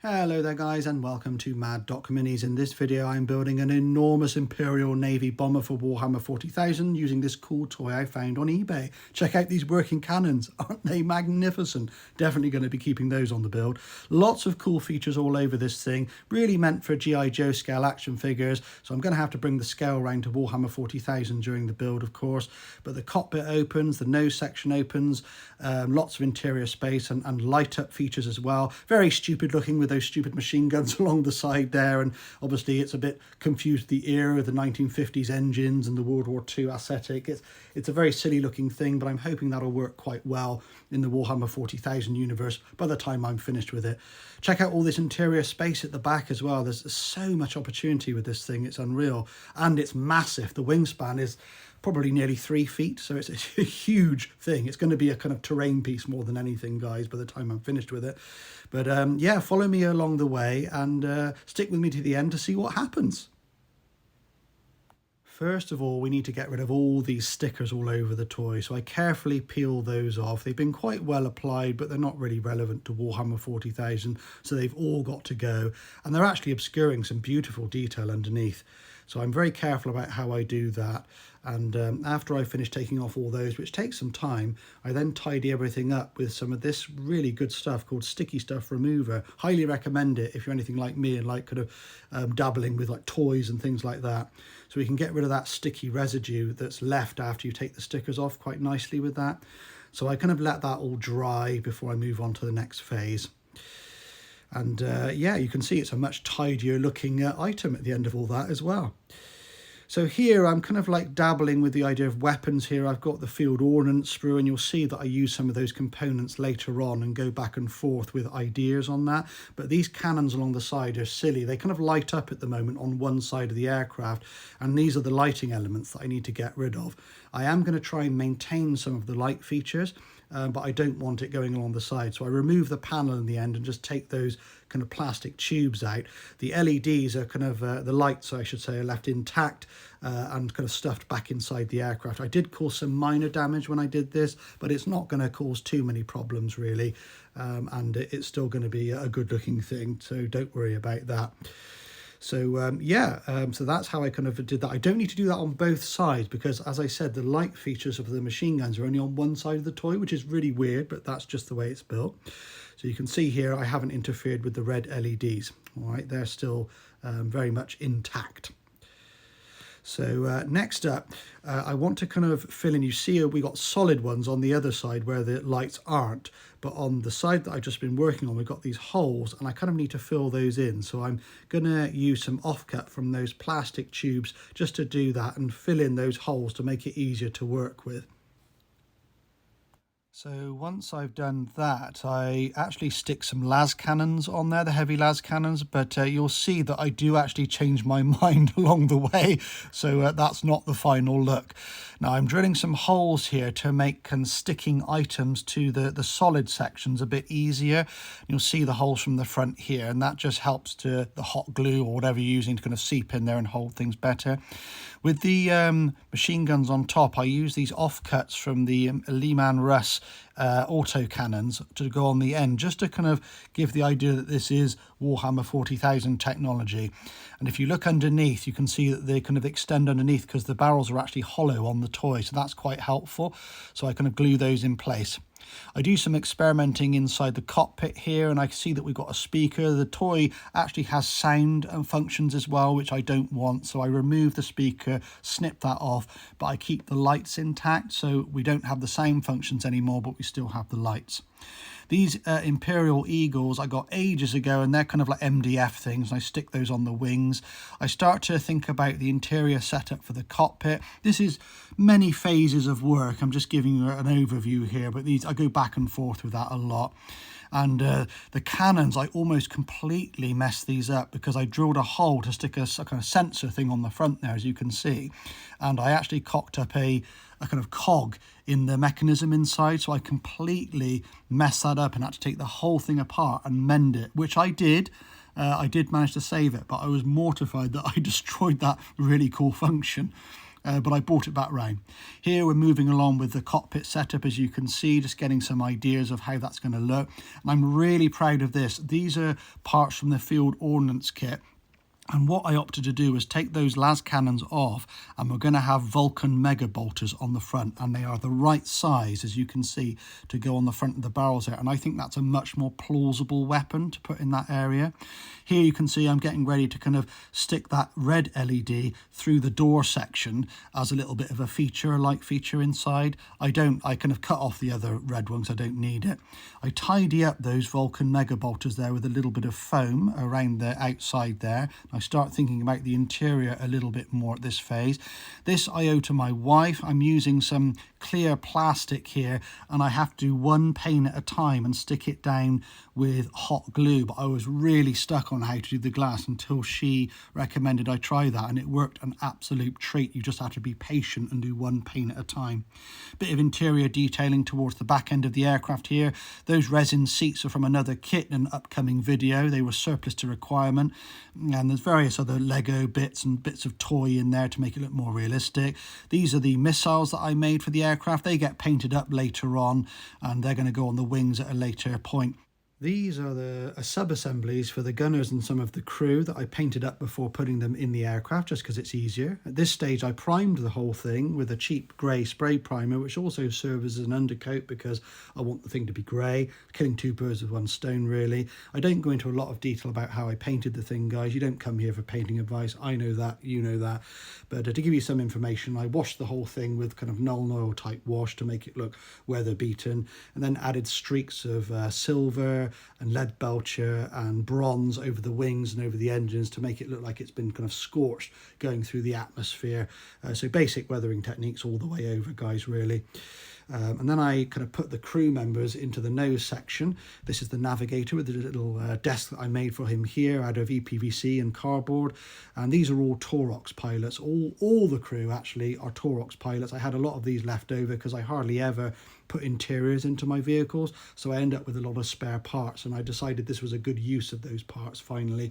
Hello there guys, and welcome to Mad Doc Minis. In this video I'm building an enormous Imperial Navy bomber for Warhammer 40,000 using this cool toy I found on eBay. Check out these working cannons, aren't they magnificent? Definitely going to be keeping those on the build. Lots of cool features all over this thing, really meant for G.I. Joe scale action figures, so I'm going to have to bring the scale round to Warhammer 40,000 during the build of course. But the cockpit opens, the nose section opens, lots of interior space and light up features as well. Very stupid looking with those stupid machine guns along the side there, and obviously it's a bit confused the era of the 1950s engines and the World War II aesthetic. It's a very silly looking thing, but I'm hoping that'll work quite well in the Warhammer 40,000 universe by the time I'm finished with it. Check out all this interior space at the back as well. There's so much opportunity with this thing, it's unreal, and it's massive. The wingspan is probably nearly 3 feet, so it's a huge thing. It's going to be a kind of terrain piece more than anything, guys, by the time I'm finished with it. But yeah, follow me along the way and stick with me to the end to see what happens. First of all, we need to get rid of all these stickers all over the toy, so I carefully peel those off. They've been quite well applied, but they're not really relevant to Warhammer 40,000, so they've all got to go, and they're actually obscuring some beautiful detail underneath. So I'm very careful about how I do that, and after I finish taking off all those, which takes some time, I then tidy everything up with some of this really good stuff called Sticky Stuff Remover. Highly recommend it if you're anything like me and like kind of dabbling with like toys and things like that. So we can get rid of that sticky residue that's left after you take the stickers off quite nicely with that. So I kind of let that all dry before I move on to the next phase. And yeah, you can see it's a much tidier looking item at the end of all that as well. So here I'm kind of like dabbling with the idea of weapons here. I've got the field ordnance sprue, and you'll see that I use some of those components later on and go back and forth with ideas on that. But these cannons along the side are silly. They kind of light up at the moment on one side of the aircraft, and these are the lighting elements that I need to get rid of. I am going to try and maintain some of the light features, but I don't want it going along the side. So I remove the panel in the end and just take those kind of plastic tubes out. The LEDs are kind of, the lights I should say, are left intact and kind of stuffed back inside the aircraft. I did cause some minor damage when I did this, but it's not going to cause too many problems really. And it's still going to be a good looking thing, so don't worry about that. So yeah, so that's how I kind of did that. I don't need to do that on both sides because, as I said, the light features of the machine guns are only on one side of the toy, which is really weird, but that's just the way it's built. So you can see here I haven't interfered with the red LEDs. All right, they're still very much intact. So next up, I want to kind of fill in. You see we got solid ones on the other side where the lights aren't, but on the side that I've just been working on, we've got these holes, and I kind of need to fill those in. So I'm going to use some offcut from those plastic tubes just to do that and fill in those holes to make it easier to work with. So once I've done that, I actually stick some las cannons on there, the heavy las cannons, but you'll see that I do actually change my mind along the way, so that's not the final look. Now I'm drilling some holes here to make sticking items to the solid sections a bit easier. You'll see the holes from the front here, and that just helps to the hot glue or whatever you're using to kind of seep in there and hold things better. With the machine guns on top, I use these offcuts from the Lehman Russ auto cannons to go on the end, just to kind of give the idea that this is Warhammer 40,000 technology. And if you look underneath, you can see that they kind of extend underneath because the barrels are actually hollow on the toy, so that's quite helpful. So I kind of glue those in place. I do some experimenting inside the cockpit here, and I see that we've got a speaker. The toy actually has sound and functions as well, which I don't want, so I remove the speaker, snip that off, but I keep the lights intact, so we don't have the sound functions anymore, but we still have the lights. These Imperial Eagles I got ages ago, and they're kind of like MDF things, and I stick those on the wings. I start to think about the interior setup for the cockpit. This is many phases of work. I'm just giving you an overview here, but these I go back and forth with that a lot. And the cannons, I almost completely messed these up because I drilled a hole to stick a kind of sensor thing on the front there, as you can see. And I actually cocked up a kind of cog in the mechanism inside, so I completely messed that up and had to take the whole thing apart and mend it, which I did. I did manage to save it, but I was mortified that I destroyed that really cool function. but I brought it back round. Here we're moving along with the cockpit setup, as you can see, just getting some ideas of how that's going to look. And I'm really proud of this. These are parts from the field ordnance kit. And what I opted to do was take those las cannons off, and we're going to have Vulcan mega bolters on the front, and they are the right size, as you can see, to go on the front of the barrels there. And I think that's a much more plausible weapon to put in that area. Here you can see I'm getting ready to kind of stick that red LED through the door section as a little bit of a feature, like feature inside. I kind of cut off the other red ones, I don't need it. I tidy up those Vulcan mega bolters there with a little bit of foam around the outside there. I start thinking about the interior a little bit more at this phase. This I owe to my wife. I'm using some clear plastic here, and I have to do one pane at a time and stick it down with hot glue, but I was really stuck on how to do the glass until she recommended I try that, and it worked an absolute treat. You just have to be patient and do one pane at a time. Bit of interior detailing towards the back end of the aircraft here. Those resin seats are from another kit in an upcoming video. They were surplus to requirement, and there's various other Lego bits and bits of toy in there to make it look more realistic. These are the missiles that I made for the aircraft. They get painted up later on, and they're going to go on the wings at a later point. These are the sub-assemblies for the gunners and some of the crew that I painted up before putting them in the aircraft, just because it's easier. At this stage I primed the whole thing with a cheap grey spray primer, which also serves as an undercoat because I want the thing to be grey, killing two birds with one stone really. I don't go into a lot of detail about how I painted the thing, guys. You don't come here for painting advice. I know that, you know that. But to give you some information, I washed the whole thing with kind of Nuln Oil type wash to make it look weather beaten, and then added streaks of silver and lead belcher and bronze over the wings and over the engines to make it look like it's been kind of scorched going through the atmosphere. So basic weathering techniques all the way over, guys, really. And then I kind of put the crew members into the nose section. This is the navigator with the little desk that I made for him here out of EPVC and cardboard. And these are all Taurox pilots. All the crew actually are Taurox pilots. I had a lot of these left over because I hardly ever put interiors into my vehicles, so I end up with a lot of spare parts, and I decided this was a good use of those parts finally.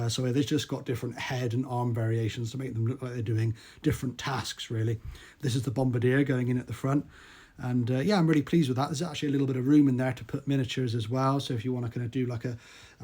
So they've just got different head and arm variations to make them look like they're doing different tasks really. This is the bombardier going in at the front. And yeah, I'm really pleased with that. There's actually a little bit of room in there to put miniatures as well. So if you want to kind of do like a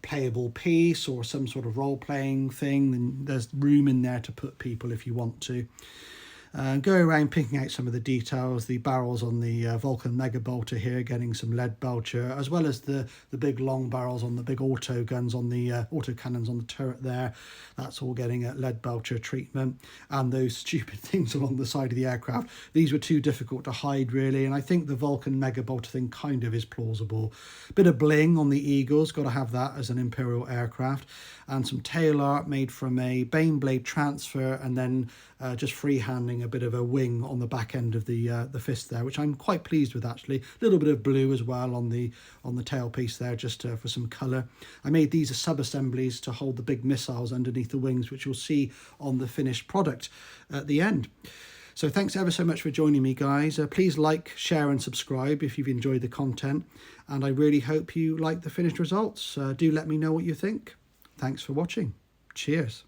playable piece or some sort of role-playing thing, then there's room in there to put people if you want to. Go around picking out some of the details, the barrels on the Vulcan mega bolter here, getting some lead belcher, as well as the big long barrels on the big auto guns on the auto cannons on the turret there. That's all getting a lead belcher treatment. And those stupid things along the side of the aircraft, these were too difficult to hide really, and I think the Vulcan mega bolter thing kind of is plausible. Bit of bling on the Eagles, got to have that as an Imperial aircraft, and some tail art made from a Bane blade transfer, and then just freehanding a bit of a wing on the back end of the fist there, which I'm quite pleased with actually. A little bit of blue as well on the tailpiece there, just for some colour. I made these as sub-assemblies to hold the big missiles underneath the wings, which you'll see on the finished product at the end. So thanks ever so much for joining me, guys. Please like, share and subscribe if you've enjoyed the content, and I really hope you like the finished results. Do let me know what you think. Thanks for watching. Cheers.